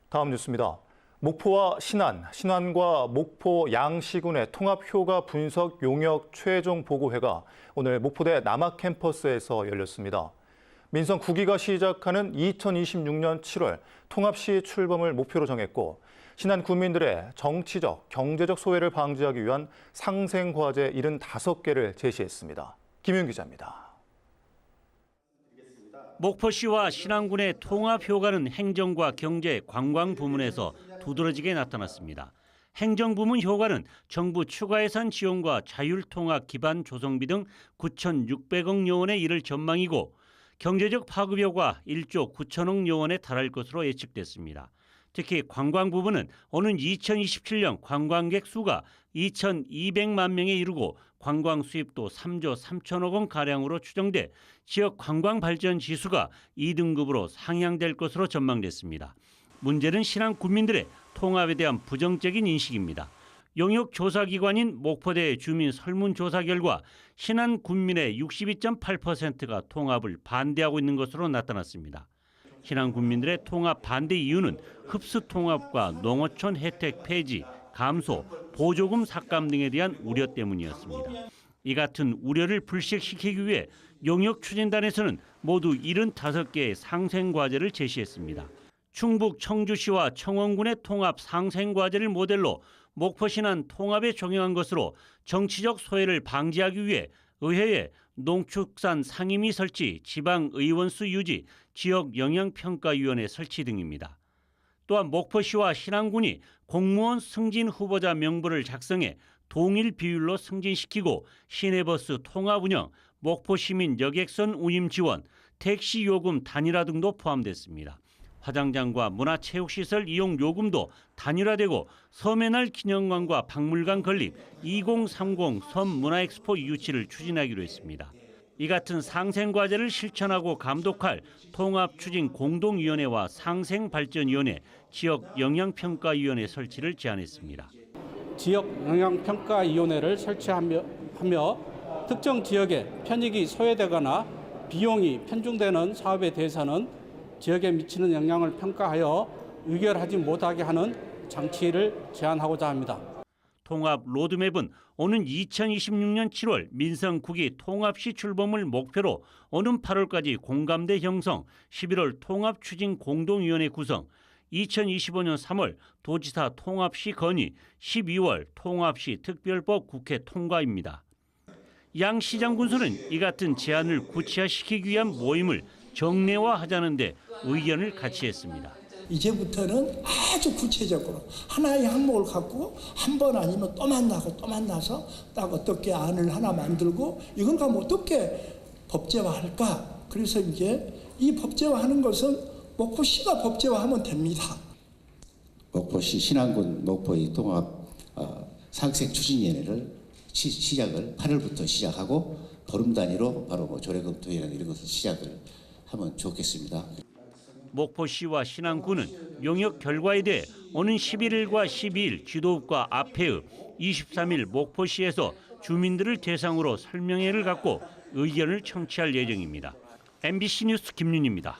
다음 뉴스입니다. 목포와 신안, 신안과 목포 양시군의 통합효과 분석 용역 최종 보고회가 오늘 목포대 남학 캠퍼스에서 열렸습니다. 민선 9기가 시작하는 2026년 7월 통합시 출범을 목표로 정했고 신안 군민들의 정치적, 경제적 소외를 방지하기 위한 상생과제 75개를 제시했습니다. 김윤 기자입니다. 목포시와 신안군의 통합 효과는 행정과 경제, 관광 부문에서 두드러지게 나타났습니다. 행정부문 효과는 정부 추가 예산 지원과 자율통합 기반 조성비 등 9,600억 여원에 이를 전망이고 경제적 파급 효과 1조 9천억 여원에 달할 것으로 예측됐습니다. 특히 관광 부분은 오는 2027년 관광객 수가 2,200만 명에 이르고 관광 수입도 3조 3천억 원 가량으로 추정돼 지역 관광 발전 지수가 2등급으로 상향될 것으로 전망됐습니다. 문제는 신안 군민들의 통합에 대한 부정적인 인식입니다. 용역 조사기관인 목포대 주민 설문조사 결과 신안 군민의 62.8%가 통합을 반대하고 있는 것으로 나타났습니다. 신안 군민들의 통합 반대 이유는 흡수 통합과 농어촌 혜택 폐지, 감소, 보조금 삭감 등에 대한 우려 때문이었습니다. 이 같은 우려를 불식시키기 위해 용역 추진단에서는 모두 75개의 상생과제를 제시했습니다. 충북 청주시와 청원군의 통합 상생과제를 모델로 목포 신안 통합에 적용한 것으로 정치적 소외를 방지하기 위해 의회에 농축산 상임위 설치, 지방의원수 유지, 지역영향평가위원회 설치 등입니다. 또한 목포시와 신안군이 공무원 승진 후보자 명부를 작성해 동일 비율로 승진시키고 시내버스 통합 운영, 목포시민 여객선 운임 지원, 택시 요금 단일화 등도 포함됐습니다. 화장장과 문화체육시설 이용 요금도 단일화되고 섬의 날 기념관과 박물관 건립, 2030 섬문화엑스포 유치를 추진하기로 했습니다. 이 같은 상생과제를 실천하고 감독할 통합추진공동위원회와 상생발전위원회, 지역영향평가위원회 설치를 제안했습니다. 지역영향평가위원회를 설치하며 특정 지역에 편익이 소외되거나 비용이 편중되는 사업에 대해서는 지역에 미치는 영향을 평가하여 의결하지 못하게 하는 장치를 제안하고자 합니다. 통합 로드맵은 오는 2026년 7월 민선 9기 통합시 출범을 목표로 오는 8월까지 공감대 형성, 11월 통합추진공동위원회 구성, 2025년 3월 도지사 통합시 건의, 12월 통합시 특별법 국회 통과입니다. 양 시장 군수는 이 같은 제안을 구체화시키기 위한 모임을 정례화하자는 데 의견을 같이 했습니다. 이제부터는 아주 구체적으로 하나의 항목을 갖고 한 번 아니면 또 만나고 또 만나서 딱 어떻게 안을 하나 만들고 이걸 가면 어떻게 법제화할까? 그래서 이제 이 법제화하는 것은 목포시가 법제화하면 됩니다. 목포시 신안군 목포의 통합 상생 추진위원회를 시작을 8월부터 시작하고 보름 단위로 바로 조례검토회랑 이런 것을 시작을 하면 좋겠습니다. 목포시와 신안군은 용역 결과에 대해 오는 11일과 12일 지도읍과 앞회읍, 23일 목포시에서 주민들을 대상으로 설명회를 갖고 의견을 청취할 예정입니다. MBC 뉴스 김윤희입니다.